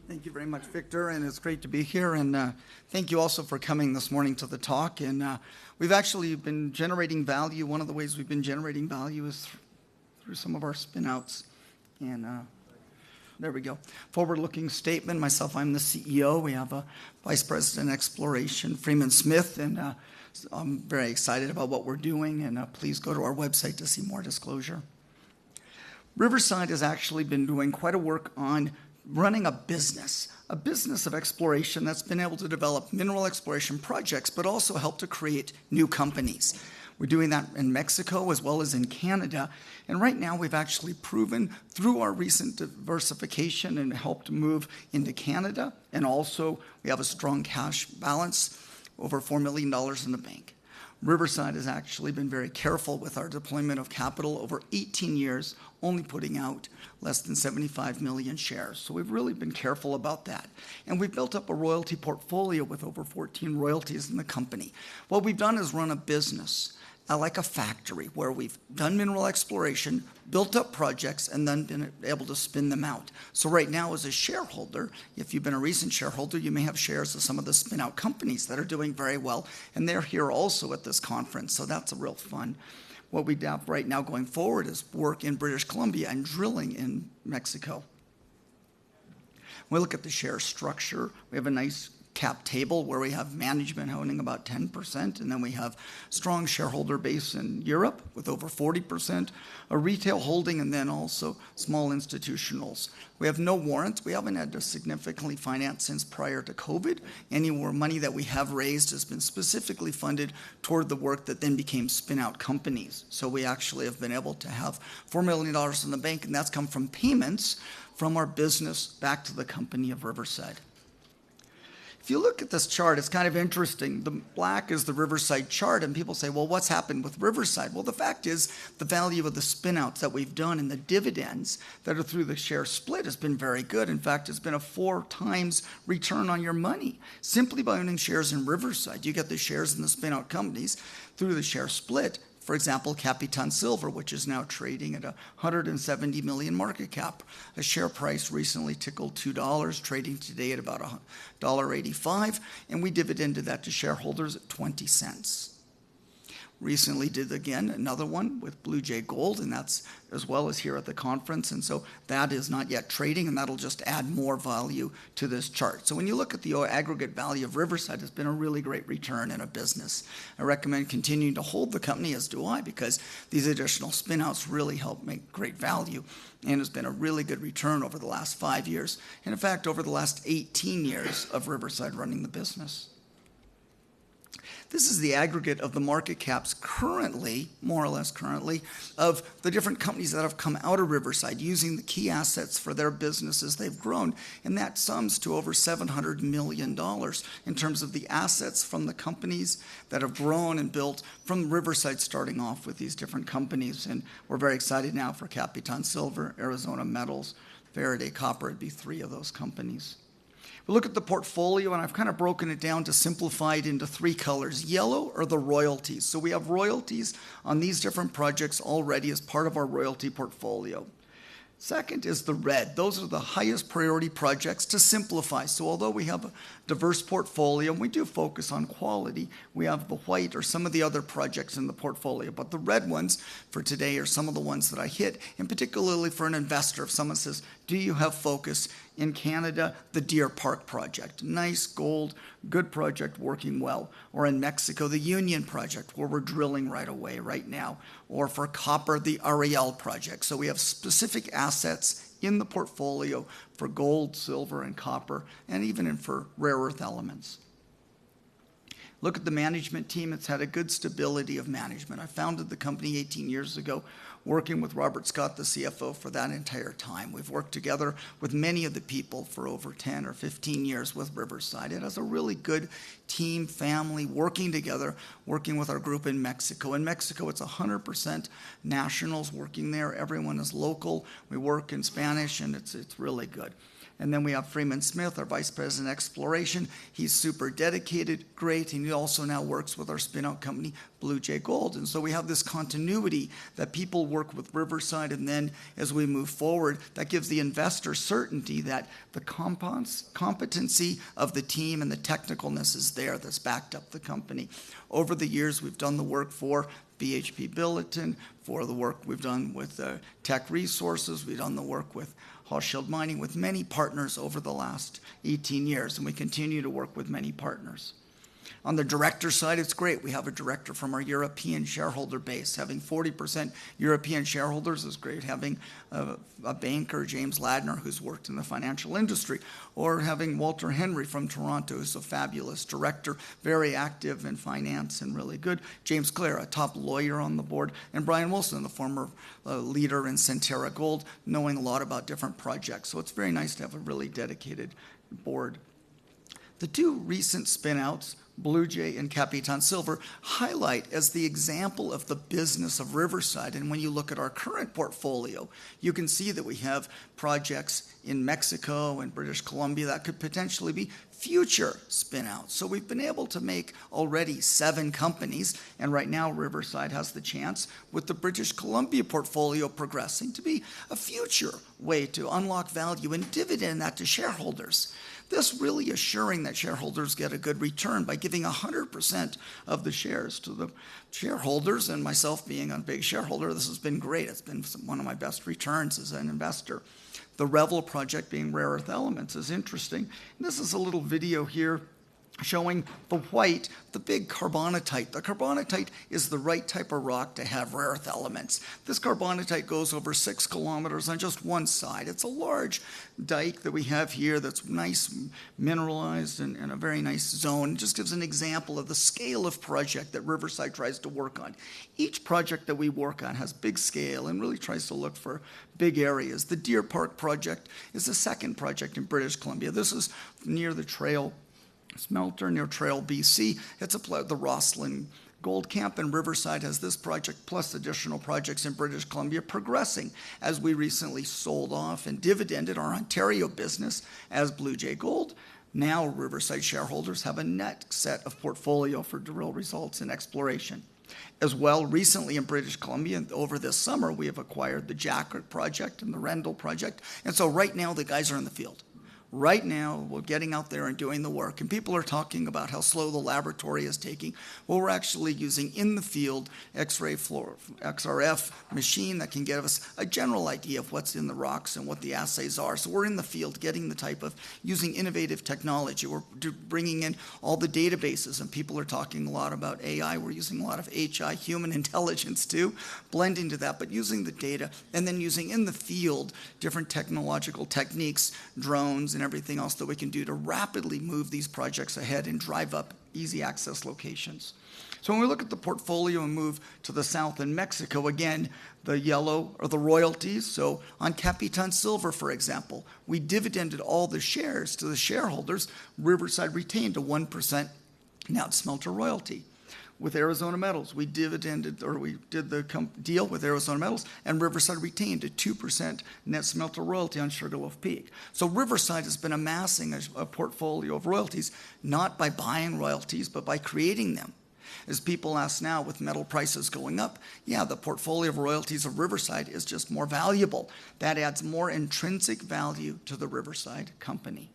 Thank you very much, Victor, and it's great to be here. And thank you also for coming this morning to the talk. And we've actually been generating value. One of the ways we've been generating value is through some of our spin-outs. And there we go. Forward-looking statement. Myself, I'm the CEO. We have a Vice President Exploration, Freeman Smith, and I'm very excited about what we're doing. And please go to our website to see more disclosure. Riverside has actually been doing quite a work on running a business of exploration that's been able to develop mineral exploration projects, but also help to create new companies. We're doing that in Mexico as well as in Canada. And right now we've actually proven through our recent diversification and helped move into Canada. And also we have a strong cash balance, over $4 million in the bank. Riverside has actually been very careful with our deployment of capital over 18 years, only putting out less than 75 million shares. So we've really been careful about that. And we've built up a royalty portfolio with over 14 royalties in the company. What we've done is run a business like a factory where we've done mineral exploration, built up projects, and then been able to spin them out. So right now as a shareholder, if you've been a recent shareholder, you may have shares of some of the spin-out companies that are doing very well, and they're here also at this conference, so that's a real fun. What we have right now going forward is work in British Columbia and drilling in Mexico. When we look at the share structure, we have a nice cap table where we have management owning about 10%, and then we have strong shareholder base in Europe with over 40%, a retail holding, and then also small institutionals. We have no warrants. We haven't had to significantly finance since prior to COVID. Any more money that we have raised has been specifically funded toward the work that then became spin-out companies. So we actually have been able to have $4 million in the bank, and that's come from payments from our business back to the company of Riverside. If you look at this chart, it's kind of interesting. The black is the Riverside chart, and people say, well, what's happened with Riverside? Well, the fact is the value of the spin-outs that we've done and the dividends that are through the share split has been very good. In fact, it's been a 4 times return on your money. Simply by owning shares in Riverside, you get the shares in the spin-out companies through the share split. For example, Capitan Silver, which is now trading at 170 million market cap. A share price recently tickled $2, trading today at about $1.85, and we dividended that to shareholders at 20 cents. Recently did again another one with Blue Jay Gold, and that's as well as here at the conference, and so that is not yet trading, and that'll just add more value to this chart. So when you look at the aggregate value of Riverside, it's been a really great return in a business. I recommend continuing to hold the company, as do I, because these additional spin-outs really help make great value, and has been a really good return over the last 5 years, and in fact over the last 18 years of Riverside running the business. This is the aggregate of the market caps currently, more or less currently, of the different companies that have come out of Riverside using the key assets for their businesses they've grown. And that sums to over $700 million in terms of the assets from the companies that have grown and built from Riverside starting off with these different companies. And we're very excited now for Capitan Silver, Arizona Metals, Faraday Copper would be 3 of those companies. We look at the portfolio, and I've kind of broken it down to simplify it into 3 colors. Yellow are the royalties. So we have royalties on these different projects already as part of our royalty portfolio. Second is the red. Those are the highest priority projects to simplify. So although we have a diverse portfolio, and we do focus on quality, we have the white or some of the other projects in the portfolio. But the red ones for today are some of the ones that I hit, and particularly for an investor. If someone says, do you have focus in Canada, the Deer Park project? Nice gold, good project working well. Or in Mexico, the Union project, where we're drilling right away, right now. Or for copper, the Ariel project. So we have specific assets in the portfolio for gold, silver, and copper, and even for rare earth elements. Look at the management team. It's had a good stability of management. I founded the company 18 years ago, working with Robert Scott, the CFO, for that entire time. We've worked together with many of the people for over 10 or 15 years with Riverside. It has a really good team, family, working together, working with our group in Mexico. In Mexico, it's 100% nationals working there. Everyone is local. We work in Spanish, and it's really good. And then we have Freeman Smith, our Vice President Exploration. He's super dedicated, great, and he also now works with our spin-out company, Blue Jay Gold. And so we have this continuity that people work with Riverside, and then as we move forward, that gives the investor certainty that the competency of the team and the technicalness is there that's backed up the company. Over the years, we've done the work for BHP Billiton, for the work we've done with Teck Resources, we've done the work with Hochschild Mining, with many partners over the last 18 years, and we continue to work with many partners. On the director side, it's great. We have a director from our European shareholder base. Having 40% European shareholders is great. Having a banker, James Ladner, who's worked in the financial industry, or having Walter Henry from Toronto, who's a fabulous director, very active in finance and really good. James Clare, a top lawyer on the board, and Brian Wilson, the former leader in Centerra Gold, knowing a lot about different projects. So it's very nice to have a really dedicated board. The two recent spin-outs, Blue Jay and Capitan Silver, highlight as the example of the business of Riverside. And when you look at our current portfolio, you can see that we have projects in Mexico and British Columbia that could potentially be future spin-outs. So we've been able to make already 7 companies, and right now Riverside has the chance, with the British Columbia portfolio progressing, to be a future way to unlock value and dividend that to shareholders. This really assuring that shareholders get a good return by giving 100% of the shares to the shareholders, and myself being a big shareholder, this has been great. It's been one of my best returns as an investor. The Revel project, being rare earth elements, is interesting. And this is a little video here showing the white, the big carbonatite. The carbonatite is the right type of rock to have rare earth elements. This carbonatite goes over 6 kilometers on just one side. It's a large dike that we have here that's nice, mineralized, and a very nice zone. It just gives an example of the scale of project that Riverside tries to work on. Each project that we work on has big scale and really tries to look for big areas. The Deer Park project is the second project in British Columbia. This is near the Trail Smelter, near Trail, BC. It's the Rosslyn Gold Camp, and Riverside has this project plus additional projects in British Columbia progressing as we recently sold off and dividended our Ontario business as Blue Jay Gold. Now Riverside shareholders have a net set of portfolio for drill results and exploration. As well, recently in British Columbia, over this summer, we have acquired the Jackert project and the Rendell project, and so right now the guys are in the field. Right now, we're getting out there and doing the work, and people are talking about how slow the laboratory is taking. Well, we're actually using in the field X-ray XRF machine that can give us a general idea of what's in the rocks and what the assays are. So we're in the field getting the type of using innovative technology. We're bringing in all the databases, and people are talking a lot about AI. We're using a lot of HI, human intelligence too, blending to that, but using the data and then using in the field different technological techniques, drones, and everything else that we can do to rapidly move these projects ahead and drive up easy access locations. So when we look at the portfolio and move to the south in Mexico, again, the yellow are the royalties. So on Capitan Silver, for example, we dividended all the shares to the shareholders. Riverside retained a 1% net smelter royalty. With Arizona Metals, we did the deal with Arizona Metals, and Riverside retained a 2% net smelter royalty on Sugar Wolf Peak. So Riverside has been amassing a portfolio of royalties, not by buying royalties, but by creating them. As people ask now, with metal prices going up, yeah, the portfolio of royalties of Riverside is just more valuable. That adds more intrinsic value to the Riverside company.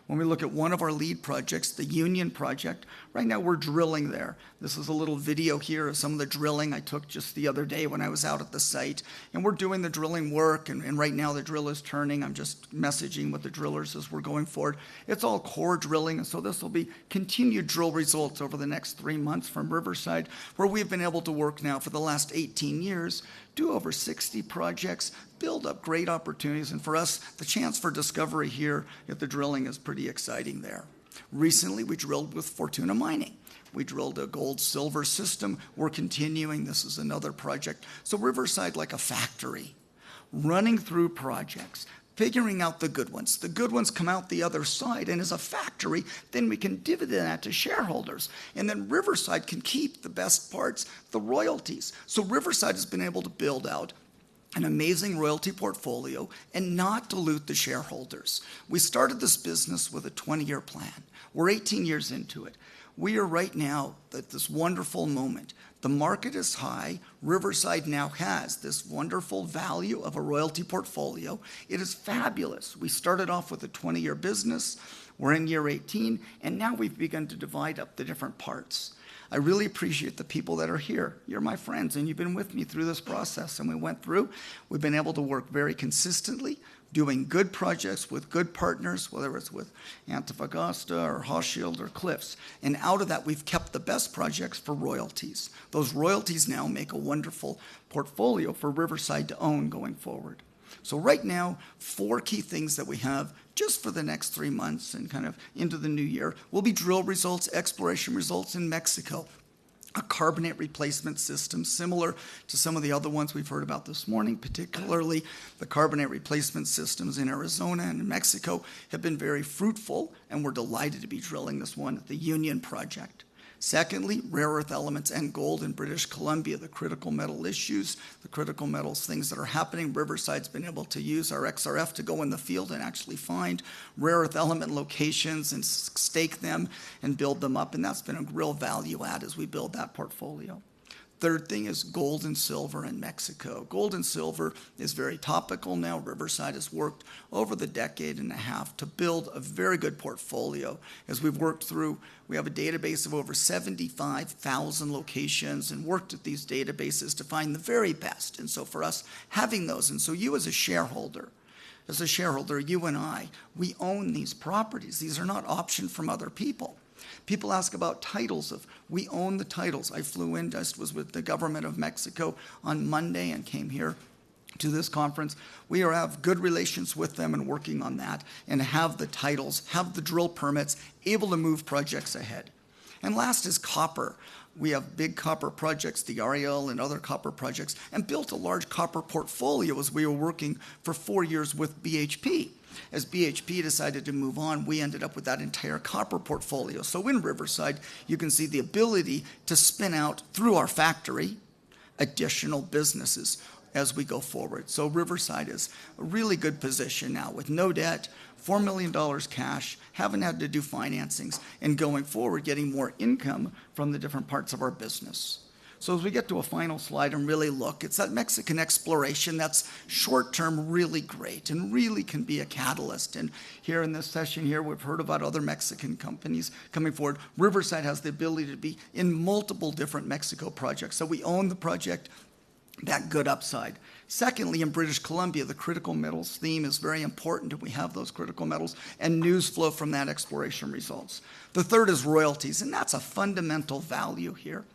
When we look at one of our lead projects, the Union project, right now we're drilling there. This is a little video here of some of the drilling I took just the other day when I was out at the site. And we're doing the drilling work, and right now the drill is turning. I'm just messaging with the drillers as we're going forward. It's all core drilling, and so this will be continued drill results over the next 3 months from Riverside, where we've been able to work now for the last 18 years, do over 60 projects, build up great opportunities, and for us, the chance for discovery here at the drilling is pretty exciting there. Recently, we drilled with Fortuna Mining. We drilled a gold-silver system. We're continuing. This is another project. So Riverside, like a factory, running through projects, figuring out the good ones. The good ones come out the other side, and as a factory, then we can dividend that to shareholders. And then Riverside can keep the best parts, the royalties. So Riverside has been able to build out an amazing royalty portfolio and not dilute the shareholders. We started this business with a 20-year plan. We're 18 years into it. We are right now at this wonderful moment. The market is high. Riverside now has this wonderful value of a royalty portfolio. It is fabulous. We started off with a 20-year business. We're in year 18, and now we've begun to divide up the different parts. I really appreciate the people that are here. You're my friends, and you've been with me through this process, and we went through. We've been able to work very consistently, doing good projects with good partners, whether it's with Antofagasta or Hochschild or Cliffs. And out of that, we've kept the best projects for royalties. Those royalties now make a wonderful portfolio for Riverside to own going forward. So right now, 4 key things that we have just for the next 3 months and kind of into the new year will be drill results, exploration results in Mexico, a carbonate replacement system similar to some of the other ones we've heard about this morning, particularly the carbonate replacement systems in Arizona and in Mexico have been very fruitful, and we're delighted to be drilling this one at the Union Project. Secondly, rare earth elements and gold in British Columbia, the critical metal issues, the critical metals, things that are happening. Riverside's been able to use our XRF to go in the field and actually find rare earth element locations and stake them and build them up, and that's been a real value add as we build that portfolio. Third thing is gold and silver in Mexico. Gold and silver is very topical now. Riverside has worked over the decade and a half to build a very good portfolio. As we've worked through, we have a database of over 75,000 locations and worked at these databases to find the very best. And so for us, having those, and so you as a shareholder, you and I, we own these properties. These are not optioned from other people. People ask about titles. We own the titles. I flew in, just was with the government of Mexico on Monday and came here to this conference. We have good relations with them and working on that and have the titles, have the drill permits, able to move projects ahead. And last is copper. We have big copper projects, the Ariel and other copper projects, and built a large copper portfolio as we were working for 4 years with BHP. As BHP decided to move on, we ended up with that entire copper portfolio. So in Riverside, you can see the ability to spin out through our factory additional businesses as we go forward. So Riverside is a really good position now with no debt, $4 million cash, haven't had to do financings, and going forward, getting more income from the different parts of our business. So as we get to a final slide and really look, it's that Mexican exploration that's short-term really great and really can be a catalyst. And here in this session here, we've heard about other Mexican companies coming forward. Riverside has the ability to be in multiple different Mexico projects. So we own the project, that good upside. Secondly, in British Columbia, the critical metals theme is very important, and we have those critical metals and news flow from that exploration results. The third is royalties, and that's a fundamental value here.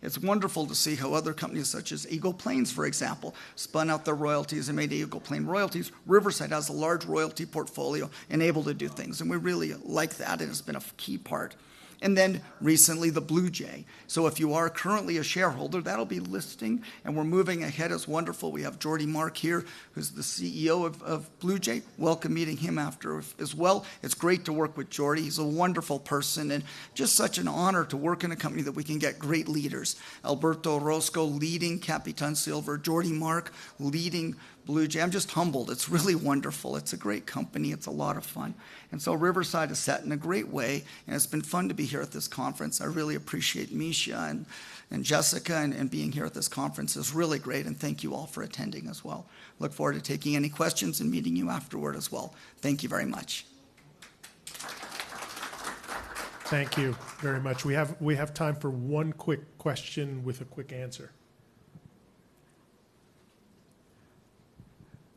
It's wonderful to see how other companies such as Eagle Plains, for example, spun out their royalties and made Eagle Plain royalties. Riverside has a large royalty portfolio and able to do things, and we really like that, and it's been a key part. And then recently, the Blue Jay. So if you are currently a shareholder, that'll be listing, and we're moving ahead. It's wonderful. We have Jordy Mark here, who's the CEO of Blue Jay. Welcome meeting him after as well. It's great to work with Jordy. He's a wonderful person, and just such an honor to work in a company that we can get great leaders. Alberto Orozco leading Capitan Silver, Jordy Mark leading Blue Jay. I'm just humbled. It's really wonderful. It's a great company. It's a lot of fun. And so Riverside is set in a great way, and it's been fun to be here at this conference. I really appreciate Misha and Jessica, and being here at this conference is really great, and thank you all for attending as well. Look forward to taking any questions and meeting you afterward as well. Thank you very much. Thank you very much. We have time for one quick question with a quick answer.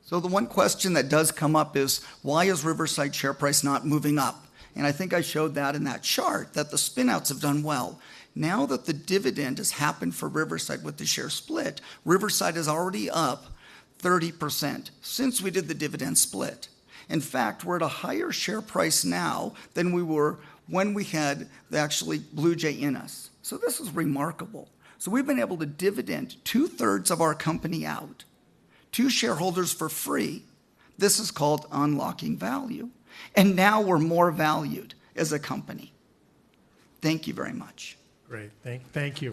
So the one question that does come up is, why is Riverside share price not moving up? And I think I showed that in that chart, that the spinouts have done well. Now that the dividend has happened for Riverside with the share split, Riverside is already up 30% since we did the dividend split. In fact, we're at a higher share price now than we were when we had actually Blue Jay in us. So this is remarkable. So we've been able to dividend 2/3 of our company out to shareholders for free. This is called unlocking value. And now we're more valued as a company. Thank you very much. Great. Thank you.